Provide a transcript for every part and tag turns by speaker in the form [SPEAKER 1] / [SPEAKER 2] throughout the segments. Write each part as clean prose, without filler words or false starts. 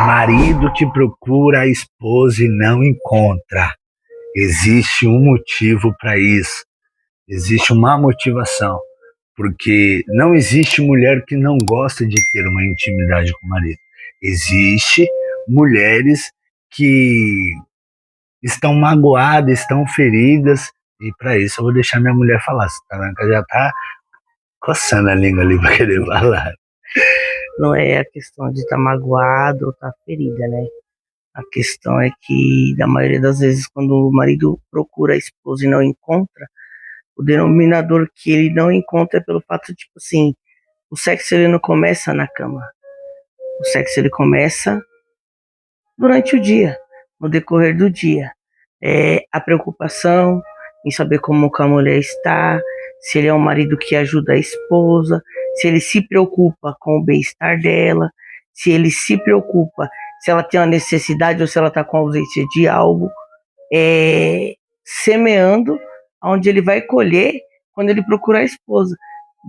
[SPEAKER 1] Marido que procura a esposa e não encontra. Existe um motivo para isso. Existe uma motivação. Porque não existe mulher que não gosta de ter uma intimidade com o marido. Existe mulheres que estão magoadas, estão feridas. E para isso eu vou deixar minha mulher falar. Você tá vendo que ela já tá coçando a língua ali para querer falar.
[SPEAKER 2] Não é a questão de estar magoado ou estar ferida, né? A questão é que, na maioria das vezes, quando o marido procura a esposa e não encontra, o denominador que ele não encontra é pelo fato, tipo assim, o sexo ele não começa na cama. O sexo ele começa durante o dia, no decorrer do dia. É a preocupação em saber como a mulher está, se ele é um marido que ajuda a esposa, se ele se preocupa com o bem-estar dela, se ele se preocupa se ela tem uma necessidade ou se ela está com ausência de algo, semeando onde ele vai colher quando ele procurar a esposa.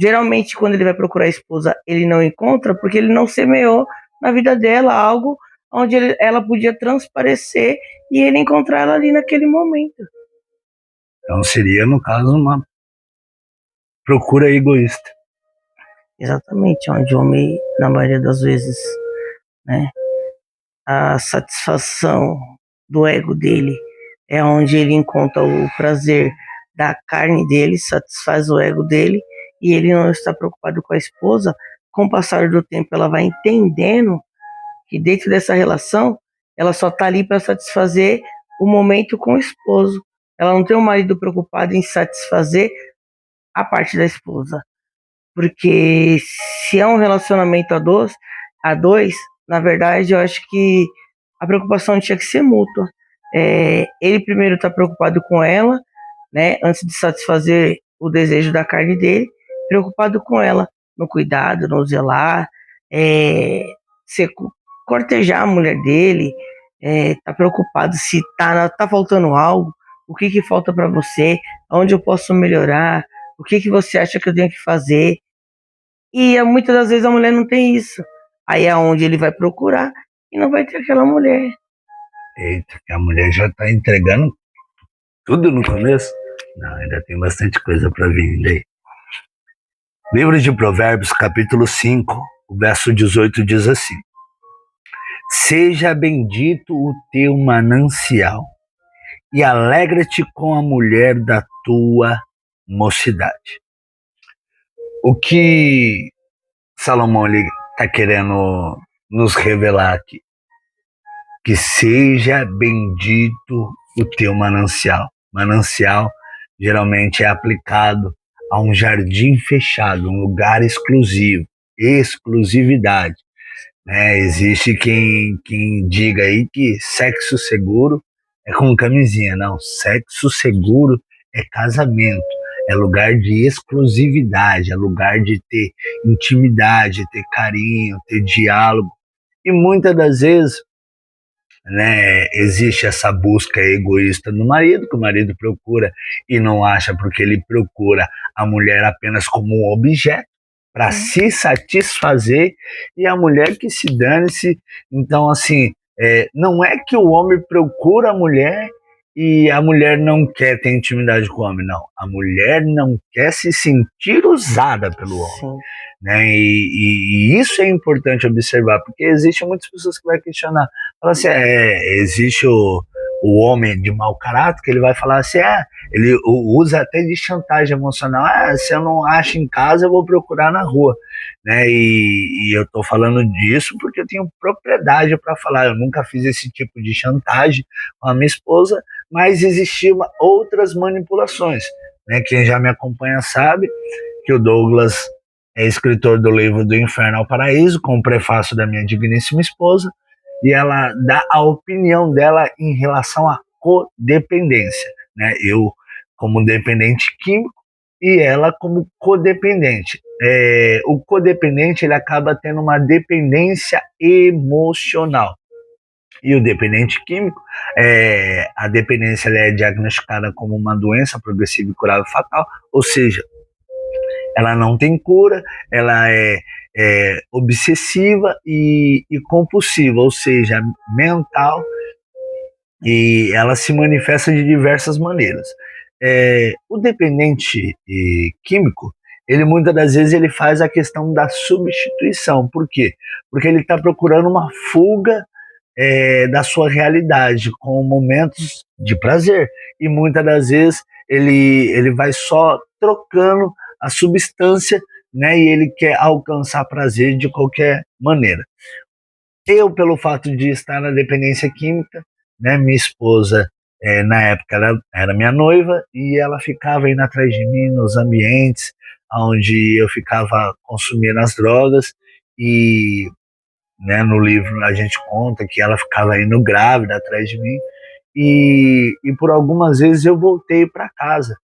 [SPEAKER 2] Geralmente, quando ele vai procurar a esposa, ele não encontra porque ele não semeou na vida dela algo onde ela podia transparecer e ele encontrar ela ali naquele momento.
[SPEAKER 1] Então seria, no caso, uma procura egoísta.
[SPEAKER 2] Exatamente, onde o homem, na maioria das vezes, né, a satisfação do ego dele é onde ele encontra o prazer da carne dele, satisfaz o ego dele, e ele não está preocupado com a esposa. Com o passar do tempo, ela vai entendendo que dentro dessa relação, ela só está ali para satisfazer o momento com o esposo. Ela não tem um marido preocupado em satisfazer a parte da esposa. Porque se é um relacionamento a dois, na verdade, eu acho que a preocupação tinha que ser mútua. Ele primeiro está preocupado com ela, né, antes de satisfazer o desejo da carne dele, preocupado com ela, no cuidado, no zelar, se cortejar a mulher dele, tá preocupado se tá faltando algo, o que falta para você, onde eu posso melhorar, o que você acha que eu tenho que fazer. E muitas das vezes a mulher não tem isso. Aí é onde ele vai procurar e não vai ter aquela mulher.
[SPEAKER 1] Eita, que a mulher já tá entregando tudo no começo? Não, ainda tem bastante coisa para vir aí. Livro de Provérbios, capítulo 5, o verso 18 diz assim: Seja bendito o teu manancial e alegra-te com a mulher da tua mocidade. O que Salomão está querendo nos revelar aqui? Que seja bendito o teu manancial. Manancial geralmente é aplicado a um jardim fechado, um lugar exclusivo, exclusividade. Né? Existe quem diga aí que sexo seguro é com camisinha. Não, sexo seguro é casamento, é lugar de exclusividade, é lugar de ter intimidade, ter carinho, ter diálogo. E muitas das vezes, né, existe essa busca egoísta no marido, que o marido procura e não acha porque ele procura a mulher apenas como um objeto para se satisfazer, e a mulher que se dane-se. Então, assim, não é que o homem procura a mulher e a mulher não quer ter intimidade com o homem, não. A mulher não quer se sentir usada pelo homem.
[SPEAKER 2] Sim.
[SPEAKER 1] Né? E isso é importante observar, porque existem muitas pessoas que vão questionar. Fala assim, existe o homem de mau caráter, que ele vai falar assim, ele usa até de chantagem emocional, se eu não acho em casa, eu vou procurar na rua. Né? E eu estou falando disso porque eu tenho propriedade para falar, eu nunca fiz esse tipo de chantagem com a minha esposa, mas existiam outras manipulações. Né? Quem já me acompanha sabe que o Douglas é escritor do livro Do Inferno ao Paraíso, com o prefácio da minha digníssima esposa, e ela dá a opinião dela em relação à codependência. Né? Eu como dependente químico e ela como codependente. O codependente ele acaba tendo uma dependência emocional. E o dependente químico, a dependência é diagnosticada como uma doença progressiva e curável fatal, ou seja, ela não tem cura, ela é obsessiva e compulsiva, ou seja, mental, e ela se manifesta de diversas maneiras. O dependente químico, ele muitas das vezes ele faz a questão da substituição. Por quê? Porque ele está procurando uma fuga da sua realidade com momentos de prazer. E muitas das vezes ele vai só trocando a substância, né? E ele quer alcançar prazer de qualquer maneira. Eu, pelo fato de estar na dependência química, né, minha esposa, na época, ela era minha noiva e ela ficava indo atrás de mim nos ambientes onde eu ficava consumindo as drogas e, né, no livro a gente conta que ela ficava indo grávida atrás de mim e por algumas vezes eu voltei para casa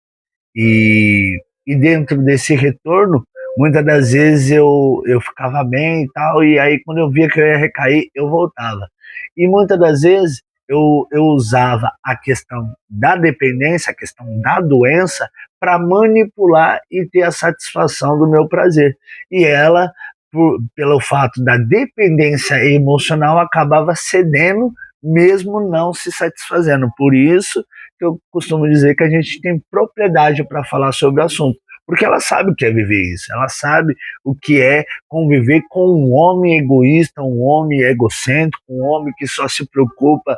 [SPEAKER 1] e dentro desse retorno, muitas das vezes eu ficava bem e tal, e aí quando eu via que eu ia recair, eu voltava. E muitas das vezes eu usava a questão da dependência, a questão da doença, para manipular e ter a satisfação do meu prazer. E ela, pelo fato da dependência emocional, acabava cedendo, mesmo não se satisfazendo. Por isso que eu costumo dizer que a gente tem propriedade para falar sobre o assunto, porque ela sabe o que é viver isso, ela sabe o que é conviver com um homem egoísta, um homem egocêntrico, um homem que só se preocupa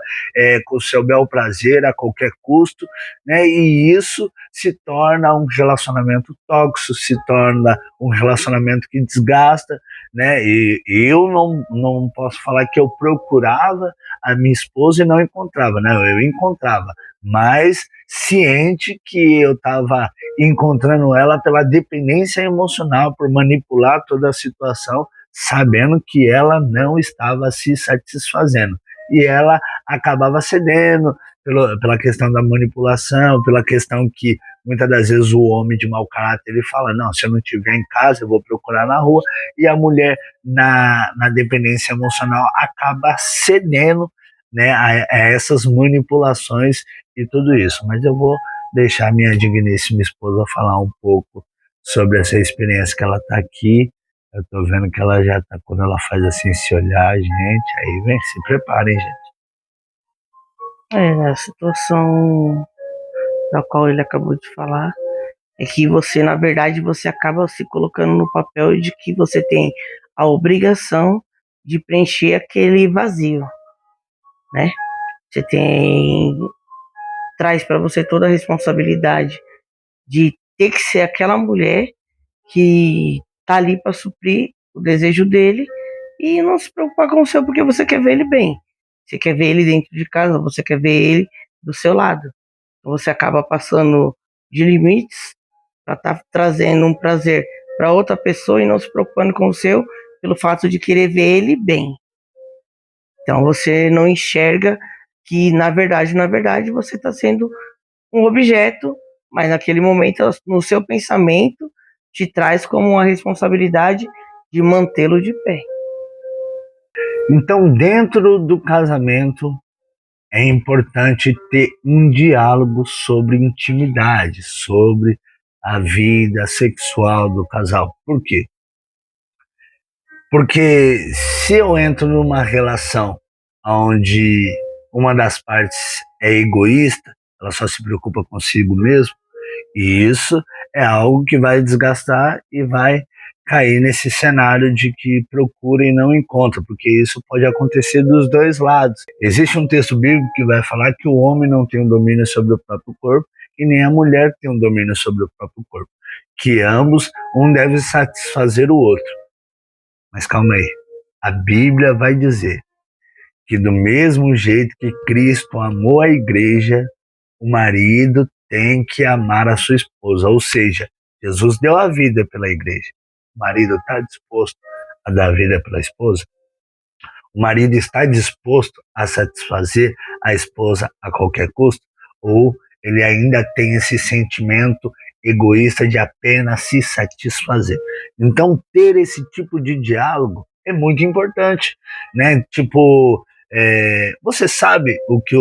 [SPEAKER 1] com o seu bel prazer a qualquer custo, né? E isso se torna um relacionamento tóxico, se torna um relacionamento que desgasta, né? E eu não posso falar que eu procurava a minha esposa e não encontrava, não, eu encontrava, mas ciente que eu estava encontrando ela pela dependência emocional, por manipular toda a situação, sabendo que ela não estava se satisfazendo. E ela acabava cedendo pela questão da manipulação, pela questão que muitas das vezes o homem de mau caráter ele fala, não, se eu não estiver em casa eu vou procurar na rua, e a mulher na dependência emocional acaba cedendo, né, a essas manipulações e tudo isso. Mas eu vou deixar minha digníssima esposa falar um pouco sobre essa experiência que ela está aqui. Eu estou vendo que ela já está, quando ela faz assim, se olhar, gente, aí vem, se preparem, gente.
[SPEAKER 2] A situação da qual ele acabou de falar é que você, na verdade, você acaba se colocando no papel de que você tem a obrigação de preencher aquele vazio, né? Você traz para você toda a responsabilidade de ter que ser aquela mulher que tá ali para suprir o desejo dele e não se preocupar com o seu porque você quer ver ele bem. Você quer ver ele dentro de casa, você quer ver ele do seu lado. Então você acaba passando de limites para estar trazendo um prazer para outra pessoa e não se preocupando com o seu pelo fato de querer ver ele bem. Então você não enxerga que na verdade você está sendo um objeto, mas naquele momento no seu pensamento te traz como uma responsabilidade de mantê-lo de pé.
[SPEAKER 1] Então, dentro do casamento, é importante ter um diálogo sobre intimidade, sobre a vida sexual do casal. Por quê? Porque se eu entro numa relação onde uma das partes é egoísta, ela só se preocupa consigo mesmo, e isso é algo que vai desgastar e vai cair nesse cenário de que procura e não encontra, porque isso pode acontecer dos dois lados. Existe um texto bíblico que vai falar que o homem não tem um domínio sobre o próprio corpo e nem a mulher tem um domínio sobre o próprio corpo, que ambos, um deve satisfazer o outro. Mas calma aí, a Bíblia vai dizer que do mesmo jeito que Cristo amou a igreja, o marido tem que amar a sua esposa, ou seja, Jesus deu a vida pela igreja. O marido está disposto a dar a vida pela esposa? O marido está disposto a satisfazer a esposa a qualquer custo? Ou ele ainda tem esse sentimento egoísta de apenas se satisfazer? Então, ter esse tipo de diálogo é muito importante, né? Tipo, você sabe o que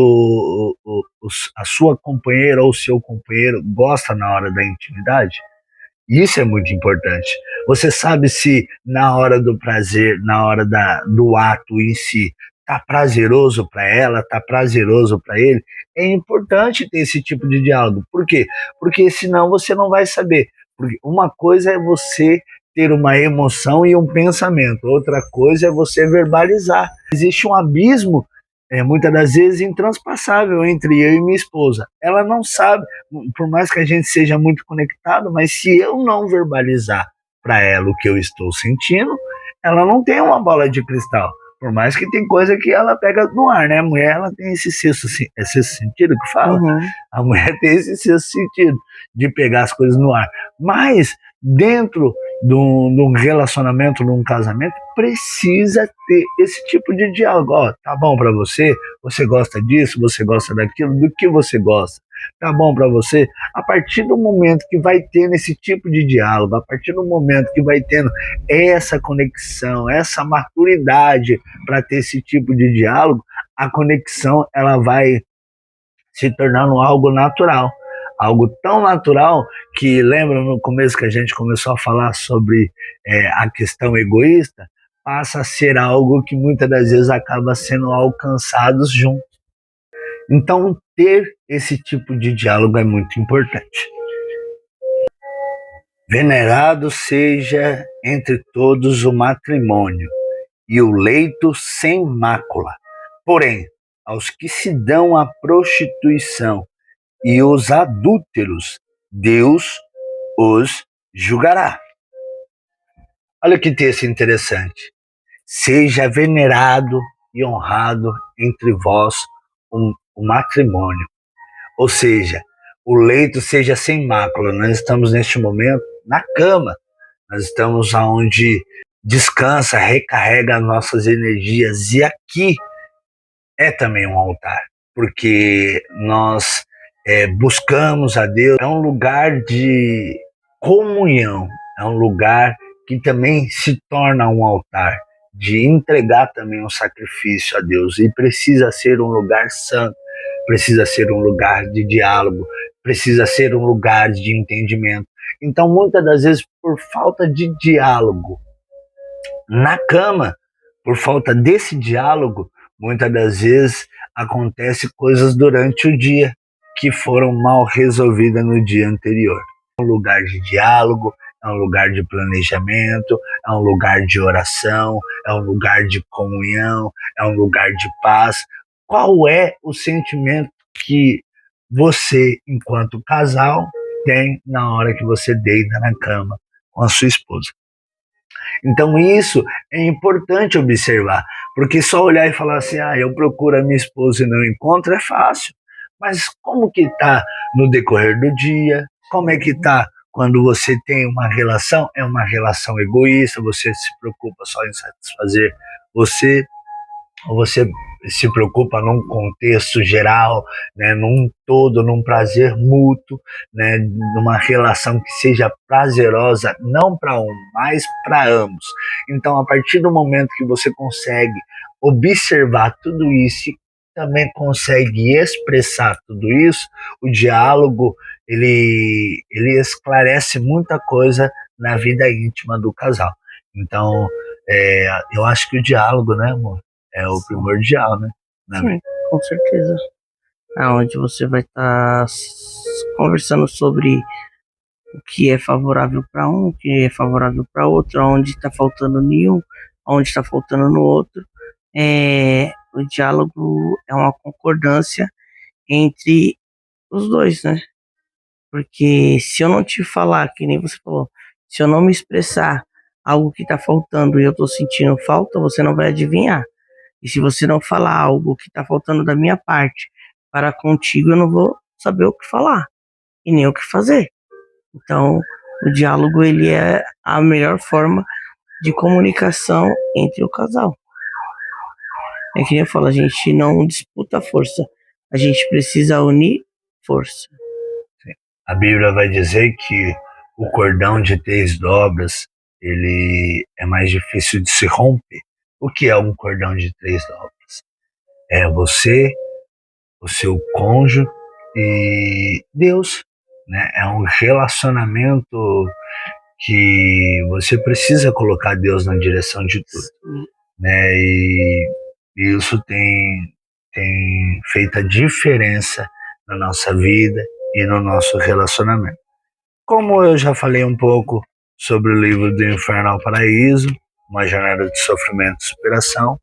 [SPEAKER 1] a sua companheira ou o seu companheiro gosta na hora da intimidade? Isso é muito importante. Você sabe se na hora do prazer, na hora do ato em si, tá prazeroso para ela, tá prazeroso para ele? É importante ter esse tipo de diálogo. Por quê? Porque senão você não vai saber. Porque uma coisa é você ter uma emoção e um pensamento, outra coisa é você verbalizar. Existe um abismo, muitas das vezes intranspassível entre eu e minha esposa. Ela não sabe, por mais que a gente seja muito conectado, mas se eu não verbalizar para ela o que eu estou sentindo, ela não tem uma bola de cristal. Por mais que tem coisa que ela pega no ar, né? A mulher, ela tem esse sexto sentido que fala.
[SPEAKER 2] Uhum.
[SPEAKER 1] A mulher tem esse sexto sentido de pegar as coisas no ar. Mas dentro de um relacionamento, de um casamento, precisa ter esse tipo de diálogo. Ó, tá bom para você? Você gosta disso? Você gosta daquilo? Do que você gosta? Tá bom para você? A partir do momento que vai tendo esse tipo de diálogo, a partir do momento que vai tendo essa conexão, essa maturidade para ter esse tipo de diálogo, a conexão ela vai se tornando algo natural. Algo tão natural que, lembra no começo que a gente começou a falar sobre a questão egoísta, passa a ser algo que muitas das vezes acaba sendo alcançados juntos. Então, ter esse tipo de diálogo é muito importante. Venerado seja entre todos o matrimônio e o leito sem mácula. Porém, aos que se dão à prostituição e os adúlteros, Deus os julgará. Olha que texto interessante. Seja venerado e honrado entre vós o matrimônio. Ou seja, o leito seja sem mácula. Nós estamos neste momento na cama. Nós estamos onde descansa, recarrega as nossas energias. E aqui é também um altar, porque nós buscamos a Deus. É um lugar de comunhão, é um lugar que também se torna um altar, de entregar também um sacrifício a Deus. E precisa ser um lugar santo, precisa ser um lugar de diálogo, precisa ser um lugar de entendimento. Então, muitas das vezes, por falta de diálogo na cama, por falta desse diálogo, muitas das vezes acontece coisas durante o dia que foram mal resolvidas no dia anterior. É um lugar de diálogo, é um lugar de planejamento, é um lugar de oração, é um lugar de comunhão, é um lugar de paz. Qual é o sentimento que você, enquanto casal, tem na hora que você deita na cama com a sua esposa? Então isso é importante observar, porque só olhar e falar assim, eu procuro a minha esposa e não encontro, é fácil. Mas como que está no decorrer do dia? Como é que está quando você tem uma relação? É uma relação egoísta, você se preocupa só em satisfazer você, ou você se preocupa num contexto geral, né, num todo, num prazer mútuo, né, numa relação que seja prazerosa, não para um, mas para ambos. Então, a partir do momento que você consegue observar tudo isso e também consegue expressar tudo isso, o diálogo ele esclarece muita coisa na vida íntima do casal. Então, eu acho que o diálogo, né, amor? É o primordial, né?
[SPEAKER 2] Sim, com certeza. Onde você vai estar conversando sobre o que é favorável para um, o que é favorável para outro, onde está faltando nenhum, onde está faltando no outro. O diálogo é uma concordância entre os dois, né? Porque se eu não te falar, que nem você falou, se eu não me expressar algo que está faltando e eu estou sentindo falta, você não vai adivinhar. E se você não falar algo que está faltando da minha parte para contigo, eu não vou saber o que falar e nem o que fazer. Então, o diálogo ele é a melhor forma de comunicação entre o casal. É que nem eu falo, a gente não disputa força, a gente precisa unir força.
[SPEAKER 1] A Bíblia vai dizer que o cordão de 3 dobras ele é mais difícil de se romper. O que é um cordão de 3 dobras? É você, o seu cônjuge e Deus, né? É um relacionamento que você precisa colocar Deus na direção de tudo, né? E isso tem feito a diferença na nossa vida e no nosso relacionamento. Como eu já falei um pouco sobre o livro do Inferno ao Paraíso, uma jornada de sofrimento e superação,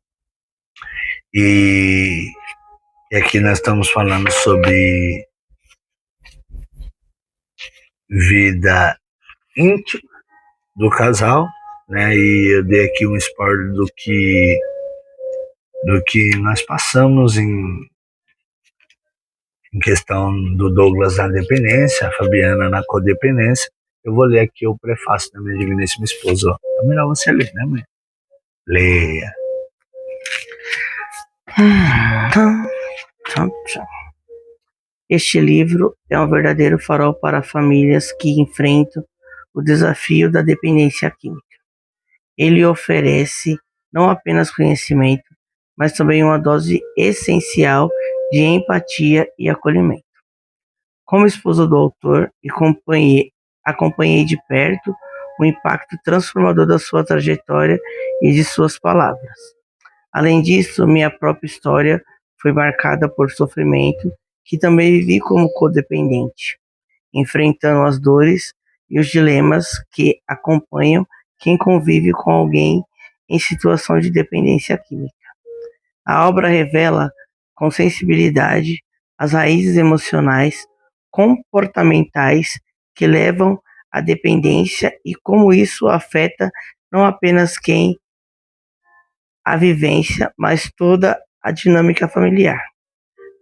[SPEAKER 1] e aqui nós estamos falando sobre vida íntima do casal, né? E eu dei aqui um spoiler do que nós passamos em questão do Douglas na dependência, a Fabiana na codependência. Eu vou ler aqui o prefácio da minha digníssima esposa. É melhor você ler, né, mãe? Leia.
[SPEAKER 2] Este livro é um verdadeiro farol para famílias que enfrentam o desafio da dependência química. Ele oferece não apenas conhecimento, mas também uma dose essencial de empatia e acolhimento. Como esposa do autor e acompanhei de perto o impacto transformador da sua trajetória e de suas palavras. Além disso, minha própria história foi marcada por sofrimento que também vivi como codependente, enfrentando as dores e os dilemas que acompanham quem convive com alguém em situação de dependência química. A obra revela com sensibilidade as raízes emocionais, comportamentais que levam à dependência e como isso afeta não apenas quem a vivência, mas toda a dinâmica familiar.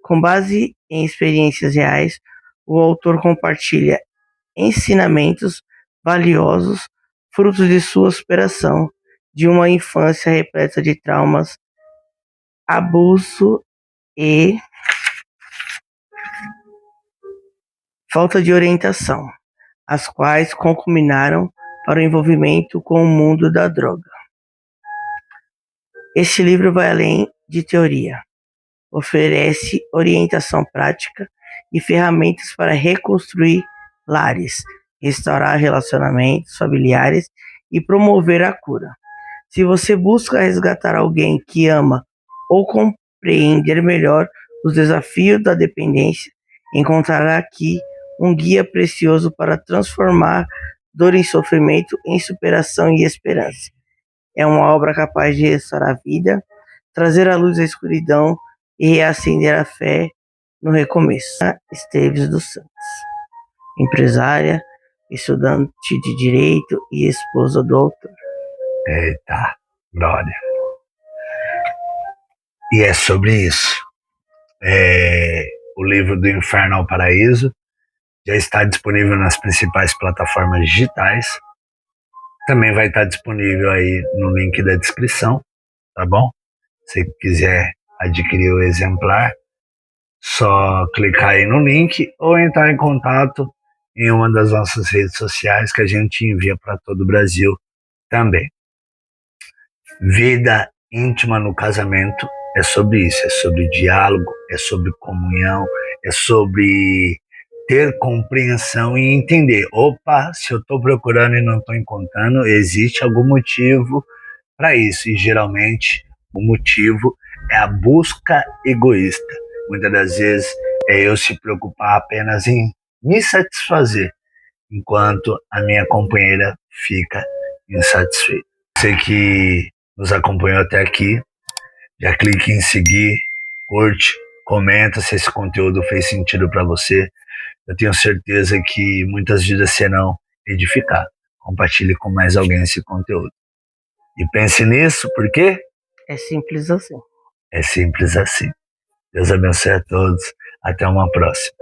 [SPEAKER 2] Com base em experiências reais, o autor compartilha ensinamentos valiosos, frutos de sua superação, de uma infância repleta de traumas, abuso e falta de orientação, as quais culminaram para o envolvimento com o mundo da droga. Este livro vai além de teoria. Oferece orientação prática e ferramentas para reconstruir lares, restaurar relacionamentos familiares e promover a cura. Se você busca resgatar alguém que ama ou compreender melhor os desafios da dependência, encontrará aqui um guia precioso para transformar dor em sofrimento em superação e esperança. É uma obra capaz de restaurar a vida, trazer à luz a escuridão e reacender a fé no recomeço. Esteves dos Santos, empresária, estudante de Direito e esposa do autor.
[SPEAKER 1] Eita, glória. E é sobre isso. O livro do Inferno ao Paraíso já está disponível nas principais plataformas digitais. Também vai estar disponível aí no link da descrição, tá bom? Se quiser adquirir o exemplar, só clicar aí no link ou entrar em contato em uma das nossas redes sociais que a gente envia para todo o Brasil também. Vida íntima no casamento é sobre isso, é sobre diálogo, é sobre comunhão, é sobre ter compreensão e entender. Opa, se eu estou procurando e não estou encontrando, existe algum motivo para isso. E geralmente o motivo é a busca egoísta. Muitas das vezes é eu se preocupar apenas em me satisfazer, enquanto a minha companheira fica insatisfeita. Você que nos acompanhou até aqui, já clique em seguir, curte, comenta se esse conteúdo fez sentido para você. Eu tenho certeza que muitas vidas serão edificadas. Compartilhe com mais alguém esse conteúdo. E pense nisso, porque
[SPEAKER 2] é simples assim.
[SPEAKER 1] É simples assim. Deus abençoe a todos. Até uma próxima.